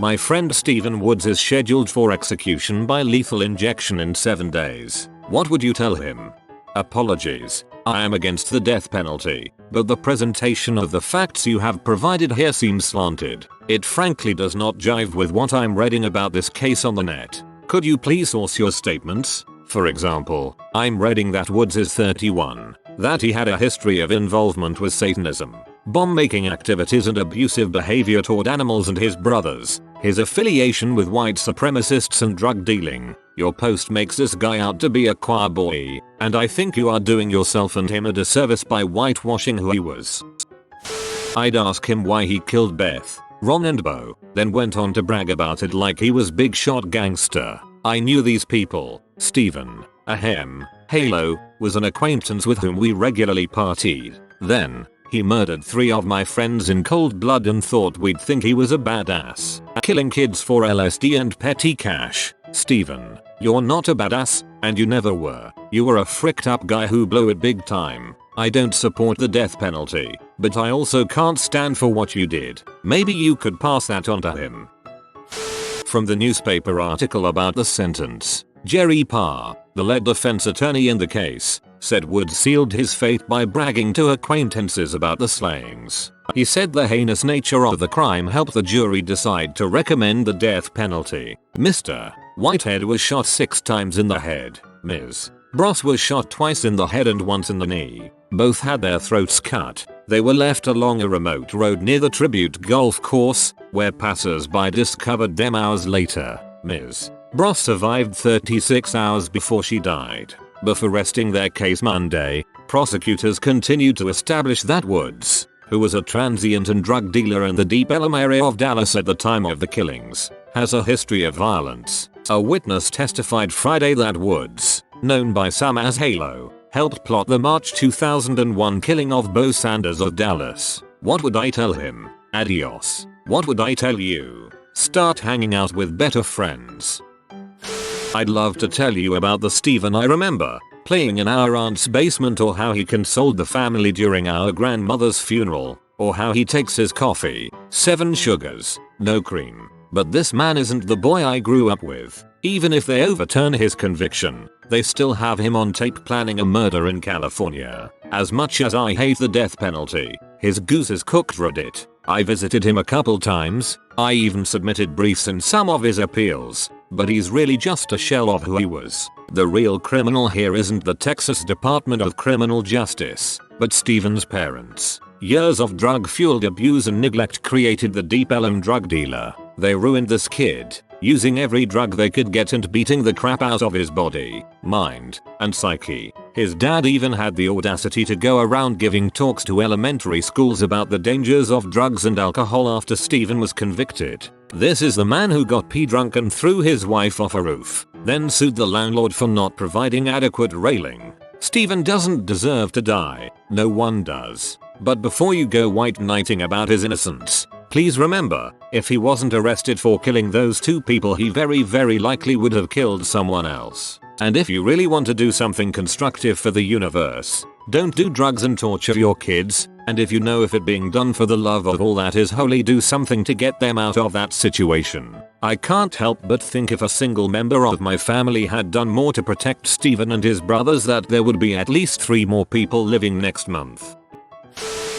My friend Stephen Woods is scheduled for execution by lethal injection in 7 days. What would you tell him? Apologies. I am against the death penalty, but the presentation of the facts you have provided here seems slanted. It frankly does not jive with what I'm reading about this case on the net. Could you please source your statements? For example, I'm reading that Woods is 31, that he had a history of involvement with Satanism, bomb-making activities and abusive behavior toward animals and his brothers, his affiliation with white supremacists and drug dealing. Your post makes this guy out to be a choir boy, and I think you are doing yourself and him a disservice by whitewashing who he was. I'd ask him why he killed Beth, Ron and Bo, then went on to brag about it like he was big shot gangster. I knew these people. Stephen, ahem, Halo, was an acquaintance with whom we regularly partied. Then, he murdered 3 of my friends in cold blood and thought we'd think he was a badass, killing kids for LSD and petty cash. Stephen, you're not a badass, and you never were. You were a fricked up guy who blew it big time. I don't support the death penalty, but I also can't stand for what you did. Maybe you could pass that on to him. From the newspaper article about the sentence, Jerry Parr, the lead defense attorney in the case, said Woods sealed his fate by bragging to acquaintances about the slayings. He said the heinous nature of the crime helped the jury decide to recommend the death penalty. Mr. Whitehead was shot 6 times in the head. Ms. Bross was shot twice in the head and once in the knee. Both had their throats cut. They were left along a remote road near the Tribute Golf Course, where passers-by discovered them hours later. Ms. Bross survived 36 hours before she died. Before resting their case Monday, prosecutors continued to establish that Woods, who was a transient and drug dealer in the Deep Ellum area of Dallas at the time of the killings, has a history of violence. A witness testified Friday that Woods, known by some as Halo, helped plot the March 2001 killing of Bo Sanders of Dallas. What would I tell him? Adios. What would I tell you? Start hanging out with better friends. I'd love to tell you about the Stephen I remember, playing in our aunt's basement, or how he consoled the family during our grandmother's funeral, or how he takes his coffee, 7 sugars, no cream. But this man isn't the boy I grew up with. Even if they overturn his conviction, they still have him on tape planning a murder in California. As much as I hate the death penalty, his goose is cooked Reddit. I visited him a couple times, I even submitted briefs in some of his appeals, but he's really just a shell of who he was. The real criminal here isn't the Texas Department of Criminal Justice, but Stephen's parents. Years of drug-fueled abuse and neglect created the Deep Ellum drug dealer. They ruined this kid, using every drug they could get and beating the crap out of his body, mind, and psyche. His dad even had the audacity to go around giving talks to elementary schools about the dangers of drugs and alcohol after Stephen was convicted. This is the man who got pee drunk and threw his wife off a roof, then sued the landlord for not providing adequate railing. Stephen doesn't deserve to die. No one does. But before you go white knighting about his innocence, please remember, if he wasn't arrested for killing those 2 people, he very likely would have killed someone else. And if you really want to do something constructive for the universe, don't do drugs and torture your kids, and if you know if it being done for the love of all that is holy, do something to get them out of that situation. I can't help but think if a single member of my family had done more to protect Stephen and his brothers, that there would be at least 3 more people living next month.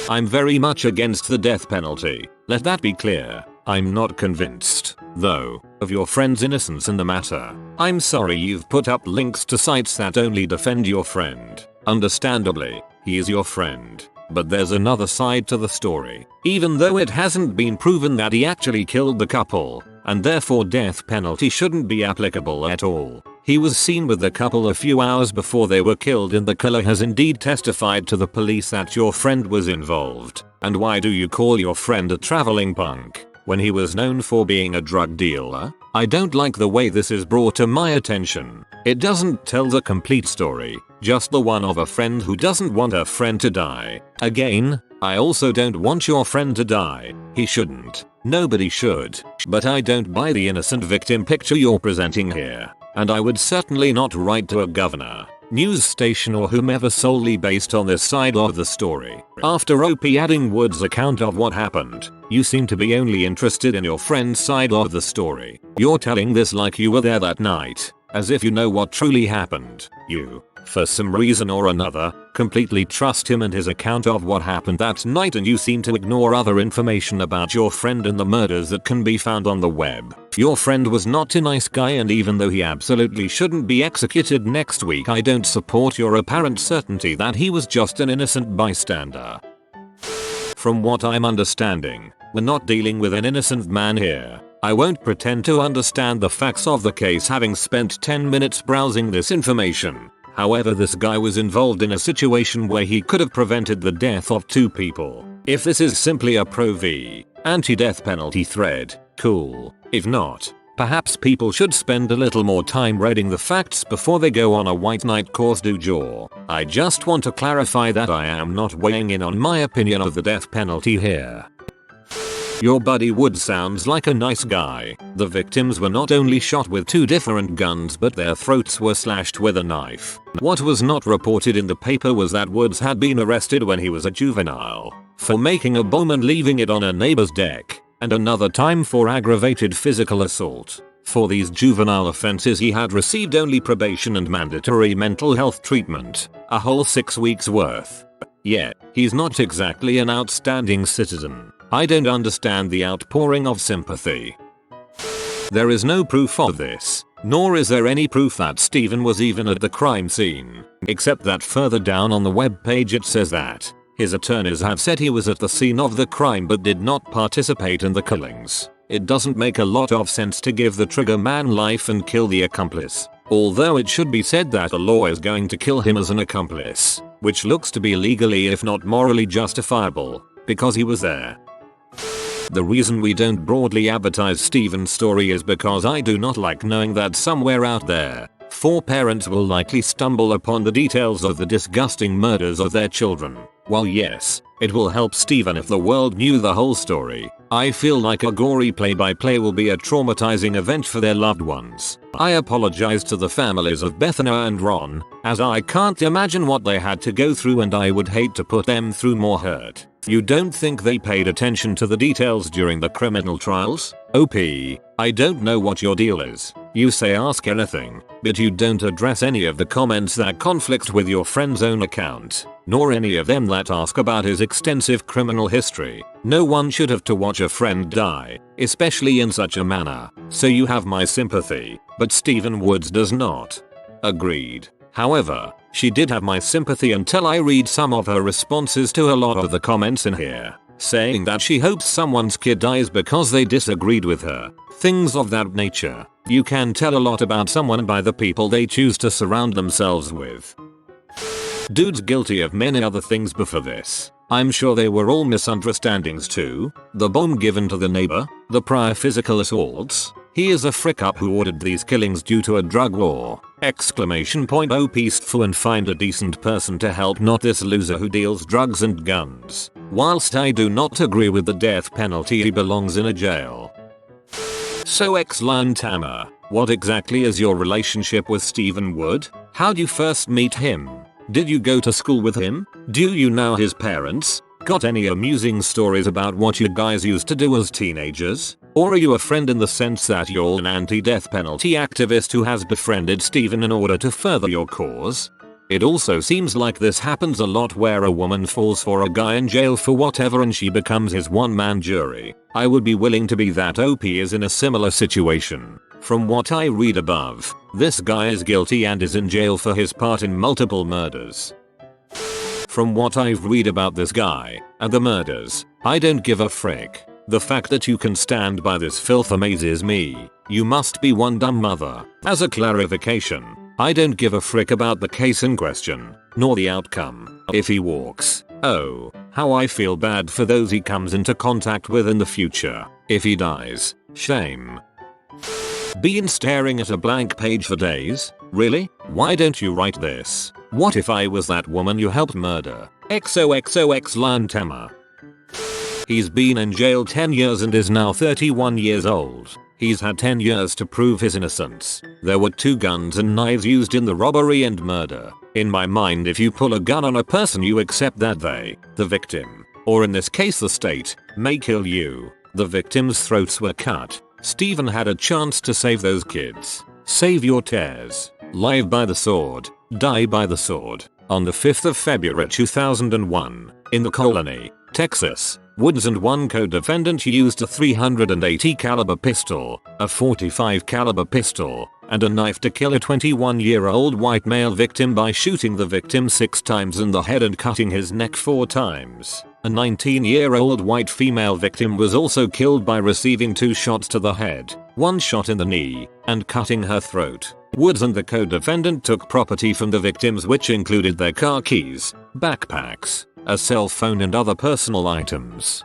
I'm very much against the death penalty. Let that be clear. I'm not convinced, though, of your friend's innocence in the matter. I'm sorry you've put up links to sites that only defend your friend. Understandably, he is your friend. But there's another side to the story. Even though it hasn't been proven that he actually killed the couple, and therefore death penalty shouldn't be applicable at all, he was seen with the couple a few hours before they were killed, and the killer has indeed testified to the police that your friend was involved. And why do you call your friend a traveling punk when he was known for being a drug dealer? I don't like the way this is brought to my attention. It doesn't tell the complete story, just the one of a friend who doesn't want her friend to die. Again, I also don't want your friend to die. He shouldn't. Nobody should. But I don't buy the innocent victim picture you're presenting here. And I would certainly not write to a governor, news station or whomever solely based on this side of the story. After OP adding Wood's account of what happened, you seem to be only interested in your friend's side of the story. You're telling this like you were there that night, as if you know what truly happened. You, for some reason or another, completely trust him and his account of what happened that night, and you seem to ignore other information about your friend and the murders that can be found on the web. Your friend was not a nice guy, and even though he absolutely shouldn't be executed next week, I don't support your apparent certainty that he was just an innocent bystander. From what I'm understanding, we're not dealing with an innocent man here. I won't pretend to understand the facts of the case having spent 10 minutes browsing this information. However, this guy was involved in a situation where he could have prevented the death of 2 people. If this is simply a pro-v, anti-death penalty thread, cool. If not, perhaps people should spend a little more time reading the facts before they go on a white knight course du jour. I just want to clarify that I am not weighing in on my opinion of the death penalty here. Your buddy Wood sounds like a nice guy. The victims were not only shot with 2 different guns, but their throats were slashed with a knife. What was not reported in the paper was that Woods had been arrested when he was a juvenile for making a bomb and leaving it on a neighbor's deck, and another time for aggravated physical assault. For these juvenile offenses he had received only probation and mandatory mental health treatment, a whole 6 weeks worth. Yet, he's not exactly an outstanding citizen. I don't understand the outpouring of sympathy. There is no proof of this, nor is there any proof that Stephen was even at the crime scene, except that further down on the web page it says that his attorneys have said he was at the scene of the crime but did not participate in the killings. It doesn't make a lot of sense to give the trigger man life and kill the accomplice, although it should be said that the law is going to kill him as an accomplice, which looks to be legally if not morally justifiable, because he was there. The reason we don't broadly advertise Stephen's story is because I do not like knowing that somewhere out there, 4 parents will likely stumble upon the details of the disgusting murders of their children. While yes, it will help Stephen if the world knew the whole story, I feel like a gory play-by-play will be a traumatizing event for their loved ones. I apologize to the families of Bethana and Ron, as I can't imagine what they had to go through and I would hate to put them through more hurt. You don't think they paid attention to the details during the criminal trials? OP, I don't know what your deal is. You say ask anything, but you don't address any of the comments that conflict with your friend's own account, nor any of them that ask about his extensive criminal history. No one should have to watch a friend die, especially in such a manner, so you have my sympathy, but Stephen Woods does not. Agreed. However, she did have my sympathy until I read some of her responses to a lot of the comments in here, saying that she hopes someone's kid dies because they disagreed with her. Things of that nature. You can tell a lot about someone by the people they choose to surround themselves with. Dude's guilty of many other things before this. I'm sure they were all misunderstandings too. The bomb given to the neighbor, the prior physical assaults. He is a frick up who ordered these killings due to a drug war. Exclamation point OP stfu and find a decent person to help, not this loser who deals drugs and guns. Whilst I do not agree with the death penalty, he belongs in a jail. So Tama, what exactly is your relationship with Stephen Wood? How'd you first meet him? Did you go to school with him? Do you know his parents? Got any amusing stories about what you guys used to do as teenagers? Or are you a friend in the sense that you're an anti-death penalty activist who has befriended Stephen in order to further your cause? It also seems like this happens a lot where a woman falls for a guy in jail for whatever and she becomes his one-man jury. I would be willing to be that. OP is in a similar situation. From what I read above, this guy is guilty and is in jail for his part in multiple murders. From what I've read about this guy and the murders, I don't give a frick. The fact that you can stand by this filth amazes me. You must be one dumb mother. As a clarification, I don't give a frick about the case in question, nor the outcome. If he walks, oh, how I feel bad for those he comes into contact with in the future. If he dies, shame. Been staring at a blank page for days? Really? Why don't you write this? What if I was that woman you helped murder? XOXOX Lantema. He's been in jail 10 years and is now 31 years old. He's had 10 years to prove his innocence. There were 2 guns and knives used in the robbery and murder. In my mind, if you pull a gun on a person, you accept that they, the victim, or in this case the state, may kill you. The victims' throats were cut. Stephen had a chance to save those kids. Save your tears. Live by the sword, die by the sword. On the 5th of February 2001, in the Colony, Texas, Woods and one co-defendant used a .380 caliber pistol, a .45 caliber pistol, and a knife to kill a 21-year-old white male victim by shooting the victim 6 times in the head and cutting his neck 4 times. A 19-year-old white female victim was also killed by receiving 2 shots to the head, 1 shot in the knee, and cutting her throat. Woods and the co-defendant took property from the victims, which included their car keys, backpacks, a cell phone and other personal items.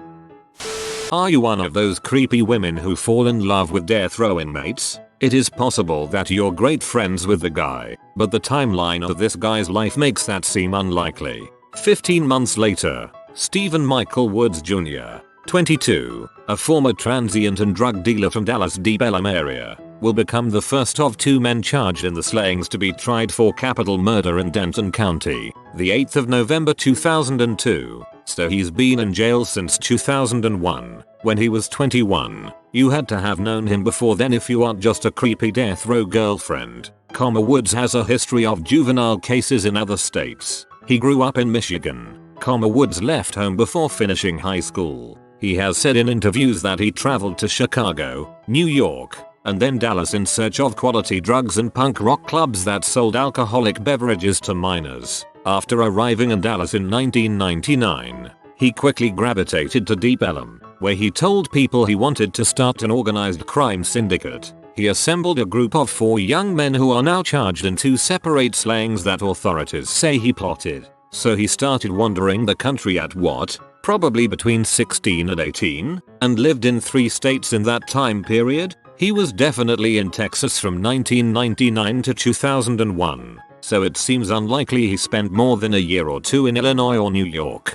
Are you one of those creepy women who fall in love with death row inmates? It is possible that you're great friends with the guy, but the timeline of this guy's life makes that seem unlikely. 15 months later, Stephen Michael Woods Jr., 22, a former transient and drug dealer from Dallas Deep Ellum area, will become the first of 2 men charged in the slayings to be tried for capital murder in Denton County, the 8th of November 2002. So he's been in jail since 2001, when he was 21. You had to have known him before then if you aren't just a creepy death row girlfriend. Woods has a history of juvenile cases in other states. He grew up in Michigan. Woods left home before finishing high school. He has said in interviews that he traveled to Chicago, New York, and then Dallas in search of quality drugs and punk rock clubs that sold alcoholic beverages to minors. After arriving in Dallas in 1999, he quickly gravitated to Deep Ellum, where he told people he wanted to start an organized crime syndicate. He assembled a group of 4 young men who are now charged in 2 separate slayings that authorities say he plotted. So he started wandering the country at what? Probably between 16 and 18, and lived in 3 states in that time period. He was definitely in Texas from 1999 to 2001, so it seems unlikely he spent more than a year or 2 in Illinois or New York.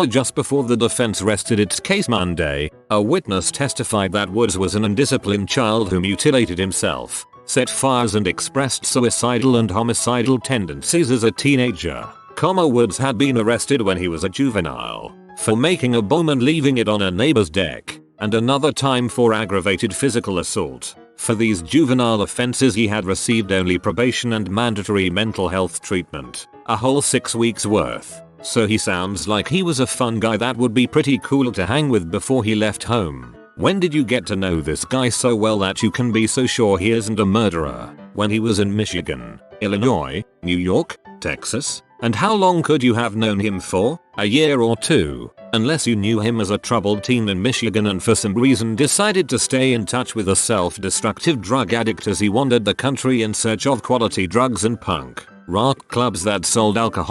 Just before the defense rested its case Monday, a witness testified that Woods was an undisciplined child who mutilated himself, set fires and expressed suicidal and homicidal tendencies as a teenager. Woods had been arrested when he was a juvenile for making a bomb and leaving it on a neighbor's deck, and another time for aggravated physical assault. For these juvenile offenses he had received only probation and mandatory mental health treatment, a whole 6 weeks worth. So he sounds like he was a fun guy that would be pretty cool to hang with before he left home. When did you get to know this guy so well that you can be so sure he isn't a murderer? When he was in Michigan, Illinois, New York, Texas? And how long could you have known him for? A year or 2? Unless you knew him as a troubled teen in Michigan and for some reason decided to stay in touch with a self-destructive drug addict as he wandered the country in search of quality drugs and punk rock clubs that sold alcohol.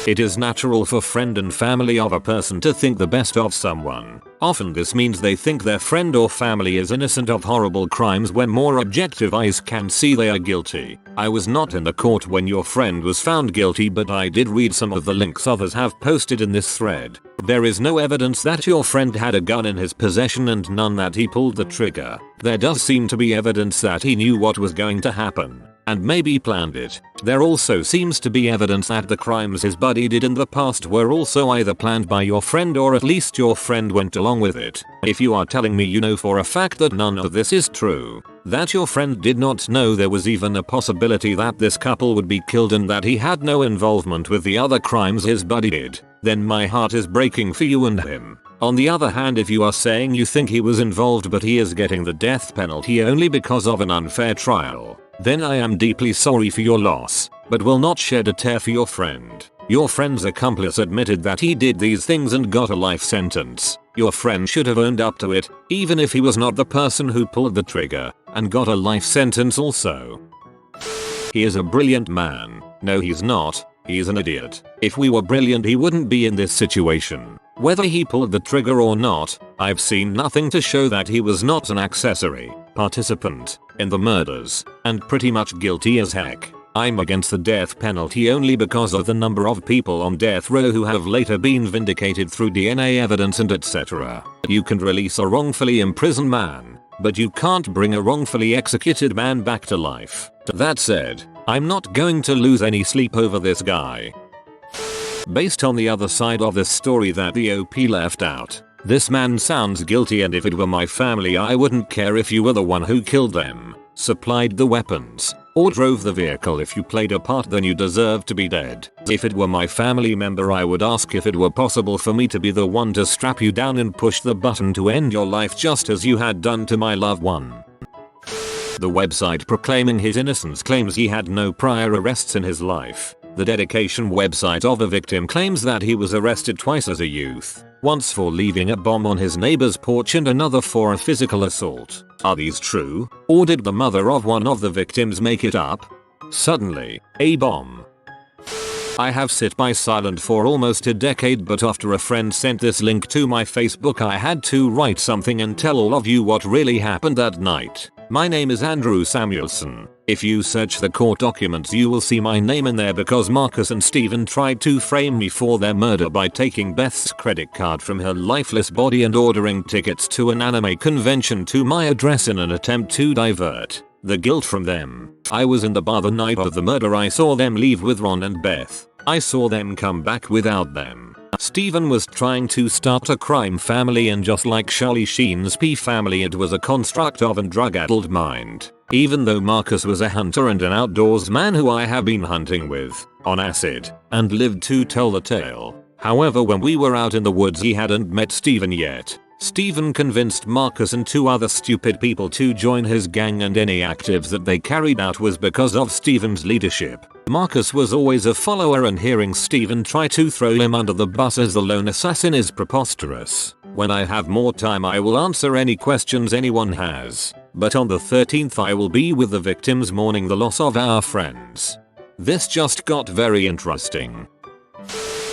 It is natural for friend and family of a person to think the best of someone. Often this means they think their friend or family is innocent of horrible crimes when more objective eyes can see they are guilty. I was not in the court when your friend was found guilty, but I did read some of the links others have posted in this thread. There is no evidence that your friend had a gun in his possession and none that he pulled the trigger. There does seem to be evidence that he knew what was going to happen and maybe planned it. There also seems to be evidence that the crimes his buddy did in the past were also either planned by your friend or at least your friend went along with it. If you are telling me you know for a fact that none of this is true, that your friend did not know there was even a possibility that this couple would be killed and that he had no involvement with the other crimes his buddy did, then my heart is breaking for you and him. On the other hand, if you are saying you think he was involved but he is getting the death penalty only because of an unfair trial, then I am deeply sorry for your loss, but will not shed a tear for your friend. Your friend's accomplice admitted that he did these things and got a life sentence. Your friend should have owned up to it, even if he was not the person who pulled the trigger, and got a life sentence also. He is a brilliant man. No, he's not. He's an idiot. If we were brilliant, he wouldn't be in this situation. Whether he pulled the trigger or not, I've seen nothing to show that he was not an accessory participant in the murders, and pretty much guilty as heck. I'm against the death penalty only because of the number of people on death row who have later been vindicated through DNA evidence and etc. You can release a wrongfully imprisoned man, but you can't bring a wrongfully executed man back to life. That said, I'm not going to lose any sleep over this guy. Based on the other side of this story that the OP left out, this man sounds guilty, and if it were my family I wouldn't care if you were the one who killed them, supplied the weapons, or drove the vehicle. If you played a part then you deserve to be dead. If it were my family member I would ask if it were possible for me to be the one to strap you down and push the button to end your life just as you had done to my loved one. The website proclaiming his innocence claims he had no prior arrests in his life. The dedication website of a victim claims that he was arrested twice as a youth, once for leaving a bomb on his neighbor's porch and another for a physical assault. Are these true, or did the mother of one of the victims make it up? Suddenly, a bomb. I have sit by silent for almost a decade, but after a friend sent this link to my Facebook I had to write something and tell all of you what really happened that night. My name is Andrew Samuelson. If you search the court documents you will see my name in there because Marcus and Stephen tried to frame me for their murder by taking Beth's credit card from her lifeless body and ordering tickets to an anime convention to my address in an attempt to divert the guilt from them. I was in the bar the night of the murder. I saw them leave with Ron and Beth. I saw them come back without them. Stephen was trying to start a crime family, and just like Charlie Sheen's P family it was a construct of a drug-addled mind. Even though Marcus was a hunter and an outdoors man who I have been hunting with, on acid, and lived to tell the tale. However, when we were out in the woods he hadn't met Stephen yet. Stephen convinced Marcus and two other stupid people to join his gang, and any actives that they carried out was because of Stephen's leadership. Marcus was always a follower, and hearing Stephen try to throw him under the bus as the lone assassin is preposterous. When I have more time I will answer any questions anyone has, but on the 13th I will be with the victims mourning the loss of our friends. This just got very interesting.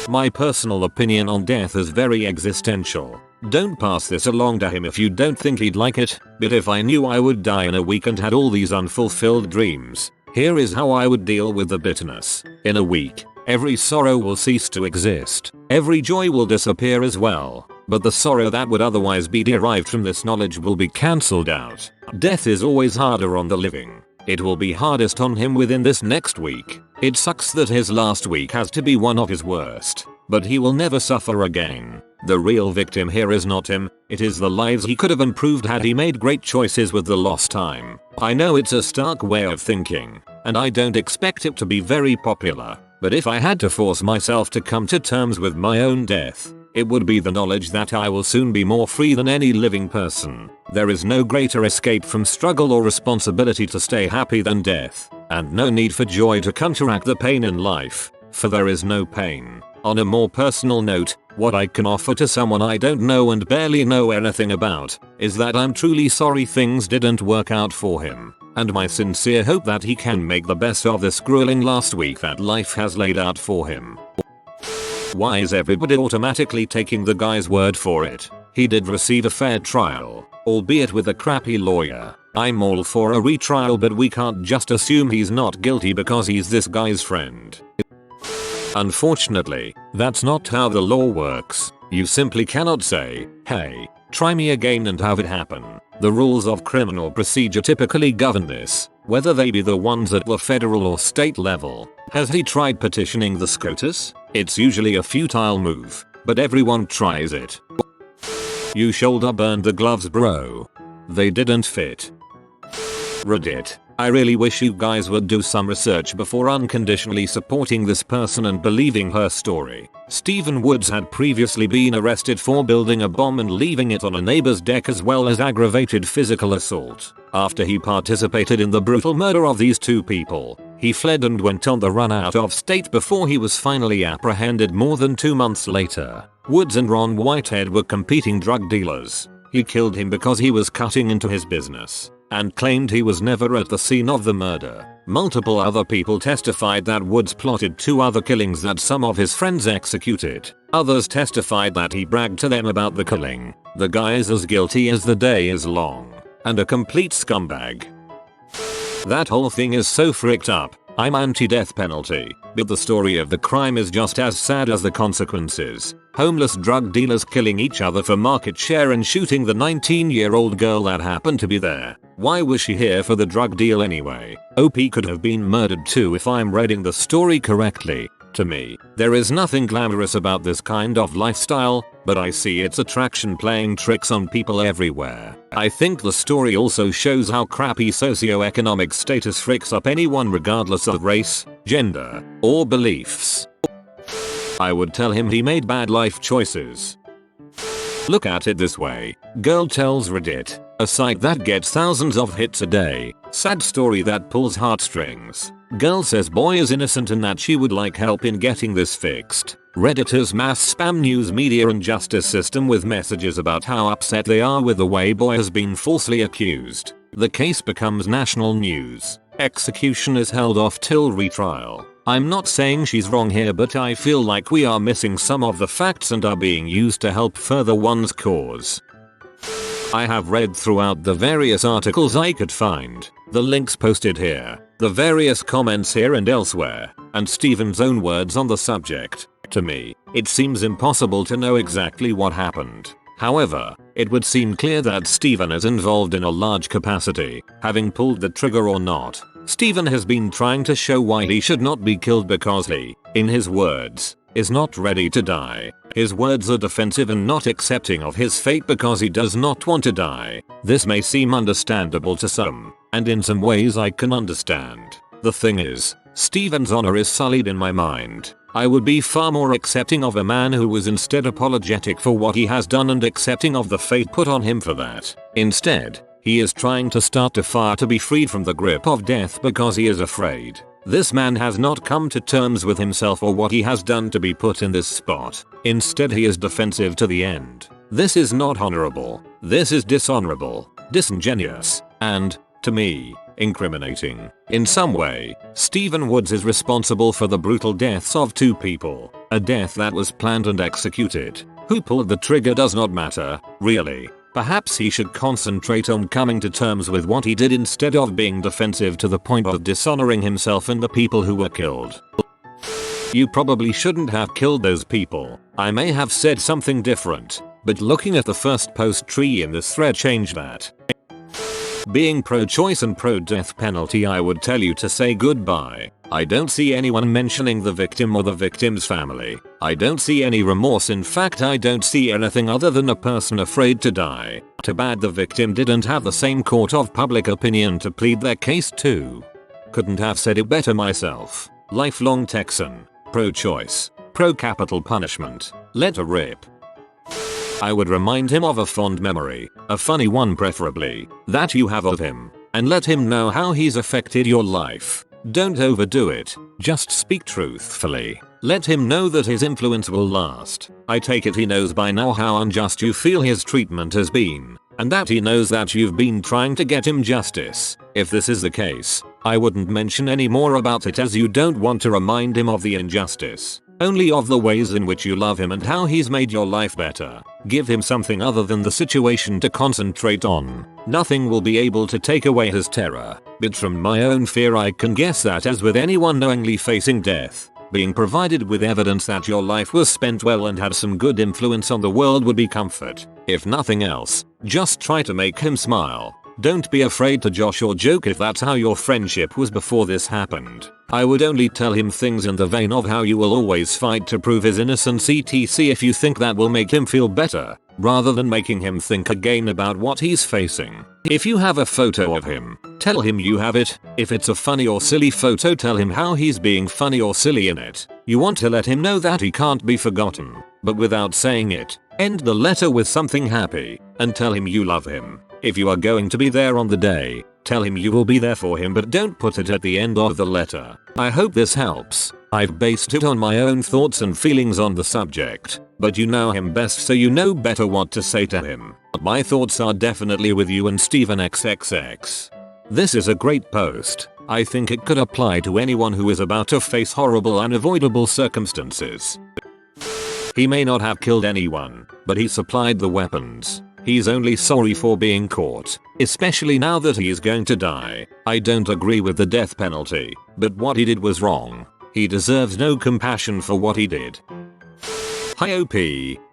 My personal opinion on death is very existential. Don't pass this along to him if you don't think he'd like it, but if I knew I would die in a week and had all these unfulfilled dreams, here is how I would deal with the bitterness. In a week, every sorrow will cease to exist. Every joy will disappear as well, but the sorrow that would otherwise be derived from this knowledge will be cancelled out. Death is always harder on the living. It will be hardest on him within this next week. It sucks that his last week has to be one of his worst, but he will never suffer again. The real victim here is not him, it is the lives he could have improved had he made great choices with the lost time. I know it's a stark way of thinking, and I don't expect it to be very popular, but if I had to force myself to come to terms with my own death, it would be the knowledge that I will soon be more free than any living person. There is no greater escape from struggle or responsibility to stay happy than death, and no need for joy to counteract the pain in life, for there is no pain. On a more personal note, what I can offer to someone I don't know and barely know anything about, is that I'm truly sorry things didn't work out for him, and my sincere hope that he can make the best of this grueling last week that life has laid out for him. Why is everybody automatically taking the guy's word for it? He did receive a fair trial, albeit with a crappy lawyer. I'm all for a retrial, but we can't just assume he's not guilty because he's this guy's friend. Unfortunately, that's not how the law works. You simply cannot say, hey, try me again and have it happen. The rules of criminal procedure typically govern this, whether they be the ones at the federal or state level. Has he tried petitioning the SCOTUS? It's usually a futile move, but everyone tries it. You shoulder burned the gloves, bro. They didn't fit. Reddit. I really wish you guys would do some research before unconditionally supporting this person and believing her story. Stephen Woods had previously been arrested for building a bomb and leaving it on a neighbor's deck, as well as aggravated physical assault. After he participated in the brutal murder of these two people, he fled and went on the run out of state before he was finally apprehended more than 2 months later. Woods and Ron Whitehead were competing drug dealers. He killed him because he was cutting into his business, and claimed he was never at the scene of the murder. Multiple other people testified that Woods plotted 2 other killings that some of his friends executed. Others testified that he bragged to them about the killing. The guy is as guilty as the day is long, and a complete scumbag. That whole thing is so fricked up. I'm anti-death penalty, but the story of the crime is just as sad as the consequences. Homeless drug dealers killing each other for market share and shooting the 19-year-old girl that happened to be there. Why was she here for the drug deal anyway? OP could have been murdered too if I'm reading the story correctly. To me, there is nothing glamorous about this kind of lifestyle, but I see its attraction playing tricks on people everywhere. I think the story also shows how crappy socioeconomic status freaks up anyone regardless of race, gender, or beliefs. I would tell him he made bad life choices. Look at it this way. Girl tells Reddit, a site that gets thousands of hits a day. Sad story that pulls heartstrings. Girl says boy is innocent and that she would like help in getting this fixed. Redditors mass spam news media and justice system with messages about how upset they are with the way boy has been falsely accused. The case becomes national news. Execution is held off till retrial. I'm not saying she's wrong here, but I feel like we are missing some of the facts and are being used to help further one's cause. I have read throughout the various articles I could find, the links posted here, the various comments here and elsewhere, and Stephen's own words on the subject. To me, it seems impossible to know exactly what happened. However, it would seem clear that Stephen is involved in a large capacity, having pulled the trigger or not. Stephen has been trying to show why he should not be killed because he, in his words, is not ready to die. His words are defensive and not accepting of his fate because he does not want to die. This may seem understandable to some, and in some ways I can understand. The thing is, Stephen's honor is sullied in my mind. I would be far more accepting of a man who was instead apologetic for what he has done and accepting of the fate put on him for that. Instead, he is trying to start a fire to be freed from the grip of death because he is afraid. This man has not come to terms with himself or what he has done to be put in this spot. Instead, he is defensive to the end. This is not honorable. This is dishonorable, disingenuous, and, to me, incriminating. In some way, Stephen Woods is responsible for the brutal deaths of two people. A death that was planned and executed. Who pulled the trigger does not matter, really. Perhaps he should concentrate on coming to terms with what he did instead of being defensive to the point of dishonoring himself and the people who were killed. You probably shouldn't have killed those people. I may have said something different, but looking at the first post tree in this thread changed that. Being pro-choice and pro-death penalty, I would tell you to say goodbye. I don't see anyone mentioning the victim or the victim's family. I don't see any remorse. In fact, I don't see anything other than a person afraid to die. Too bad the victim didn't have the same court of public opinion to plead their case to. Couldn't have said it better myself. Lifelong Texan. Pro-choice. Pro-capital punishment. Let her rip. I would remind him of a fond memory, a funny one preferably, that you have of him, and let him know how he's affected your life. Don't overdo it, just speak truthfully. Let him know that his influence will last. I take it he knows by now how unjust you feel his treatment has been, and that he knows that you've been trying to get him justice. If this is the case, I wouldn't mention any more about it as you don't want to remind him of the injustice. Only of the ways in which you love him and how he's made your life better. Give him something other than the situation to concentrate on. Nothing will be able to take away his terror, but from my own fear I can guess that as with anyone knowingly facing death, being provided with evidence that your life was spent well and had some good influence on the world would be comfort. If nothing else, just try to make him smile. Don't be afraid to josh or joke if that's how your friendship was before this happened. I would only tell him things in the vein of how you will always fight to prove his innocence etc. if you think that will make him feel better, rather than making him think again about what he's facing. If you have a photo of him, tell him you have it. If it's a funny or silly photo, tell him how he's being funny or silly in it. You want to let him know that he can't be forgotten, but without saying it, end the letter with something happy, and tell him you love him. If you are going to be there on the day, tell him you will be there for him, but don't put it at the end of the letter. I hope this helps. I've based it on my own thoughts and feelings on the subject, but you know him best so you know better what to say to him. My thoughts are definitely with you and Stephen XXX. This is a great post. I think it could apply to anyone who is about to face horrible unavoidable circumstances. He may not have killed anyone, but he supplied the weapons. He's only sorry for being caught, especially now that he is going to die. I don't agree with the death penalty, but what he did was wrong. He deserves no compassion for what he did. Hi OP,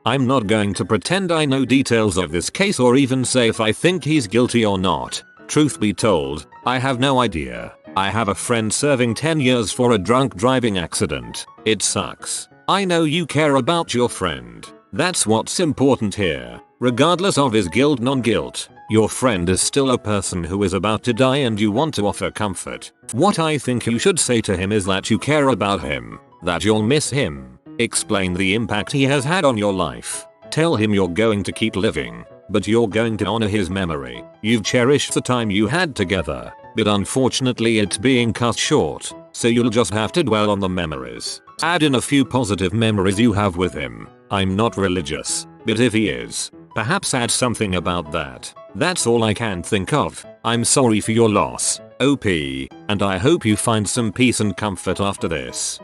I'm not going to pretend I know details of this case or even say if I think he's guilty or not. Truth be told, I have no idea. I have a friend serving 10 years for a drunk driving accident. It sucks. I know you care about your friend. That's what's important here. Regardless of his guilt non-guilt, your friend is still a person who is about to die and you want to offer comfort. What I think you should say to him is that you care about him, that you'll miss him. Explain the impact he has had on your life. Tell him you're going to keep living, but you're going to honor his memory. You've cherished the time you had together, but unfortunately it's being cut short, so you'll just have to dwell on the memories. Add in a few positive memories you have with him. I'm not religious, but if he is, perhaps add something about that. That's all I can think of. I'm sorry for your loss, OP, and I hope you find some peace and comfort after this.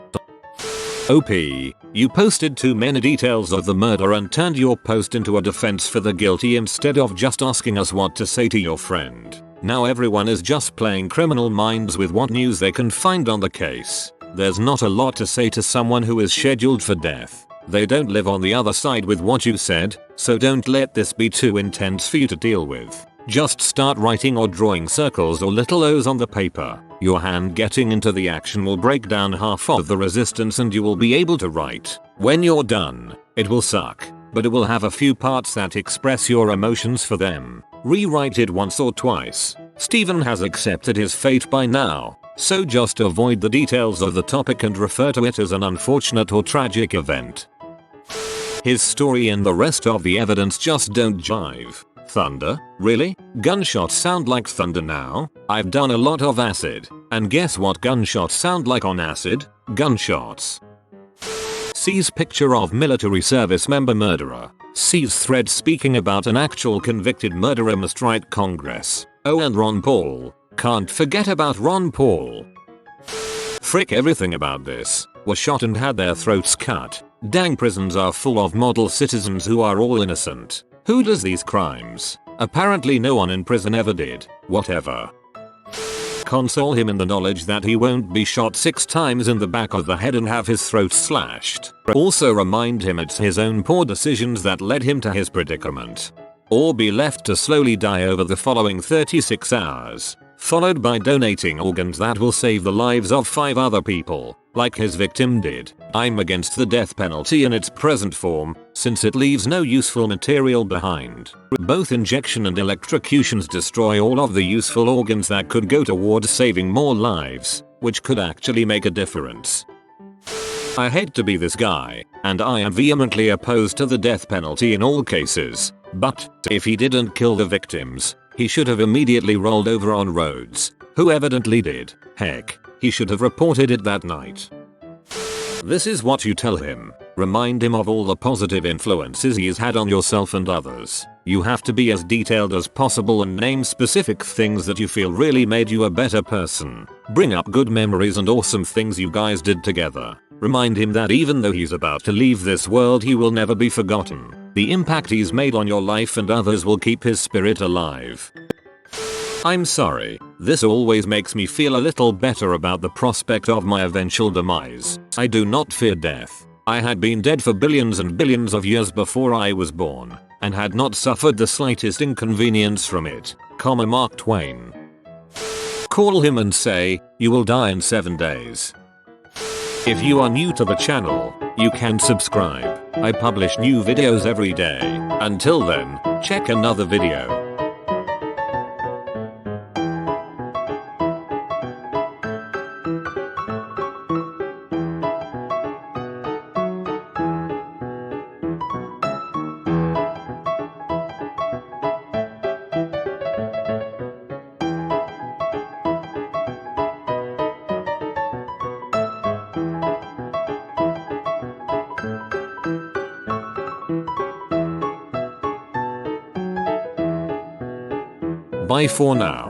OP, you posted too many details of the murder and turned your post into a defense for the guilty instead of just asking us what to say to your friend. Now everyone is just playing Criminal Minds with what news they can find on the case. There's not a lot to say to someone who is scheduled for death. They don't live on the other side with what you said, so don't let this be too intense for you to deal with. Just start writing or drawing circles or little O's on the paper. Your hand getting into the action will break down half of the resistance and you will be able to write. When you're done, it will suck, but it will have a few parts that express your emotions for them. Rewrite it once or twice. Stephen has accepted his fate by now, so just avoid the details of the topic and refer to it as an unfortunate or tragic event. His story and the rest of the evidence just don't jive. Thunder? Really? Gunshots sound like thunder now? I've done a lot of acid, and guess what gunshots sound like on acid? Gunshots. Sees picture of military service member murderer. Sees thread speaking about an actual convicted murderer must write Congress. Oh, and Ron Paul. Can't forget about Ron Paul. Frick, everything about this. Were shot and had their throats cut. Dang, prisons are full of model citizens who are all innocent. Who does these crimes? Apparently no one in prison ever did. Whatever. Console him in the knowledge that he won't be shot 6 times in the back of the head and have his throat slashed. Also remind him it's his own poor decisions that led him to his predicament. Or be left to slowly die over the following 36 hours, followed by donating organs that will save the lives of 5 other people, like his victim did. I'm against the death penalty in its present form, since it leaves no useful material behind. Both injection and electrocutions destroy all of the useful organs that could go towards saving more lives, which could actually make a difference. I hate to be this guy, and I am vehemently opposed to the death penalty in all cases, but if he didn't kill the victims, he should have immediately rolled over on Rhodes, who evidently did. Heck, he should have reported it that night. This is what you tell him. Remind him of all the positive influences he's had on yourself and others. You have to be as detailed as possible and name specific things that you feel really made you a better person. Bring up good memories and awesome things you guys did together. Remind him that even though he's about to leave this world, he will never be forgotten. The impact he's made on your life and others will keep his spirit alive. I'm sorry, this always makes me feel a little better about the prospect of my eventual demise. I do not fear death. I had been dead for billions and billions of years before I was born, and had not suffered the slightest inconvenience from it. Mark Twain. Call him and say, you will die in 7 days. If you are new to the channel, you can subscribe. I publish new videos every day. Until then, check another video. Bye for now.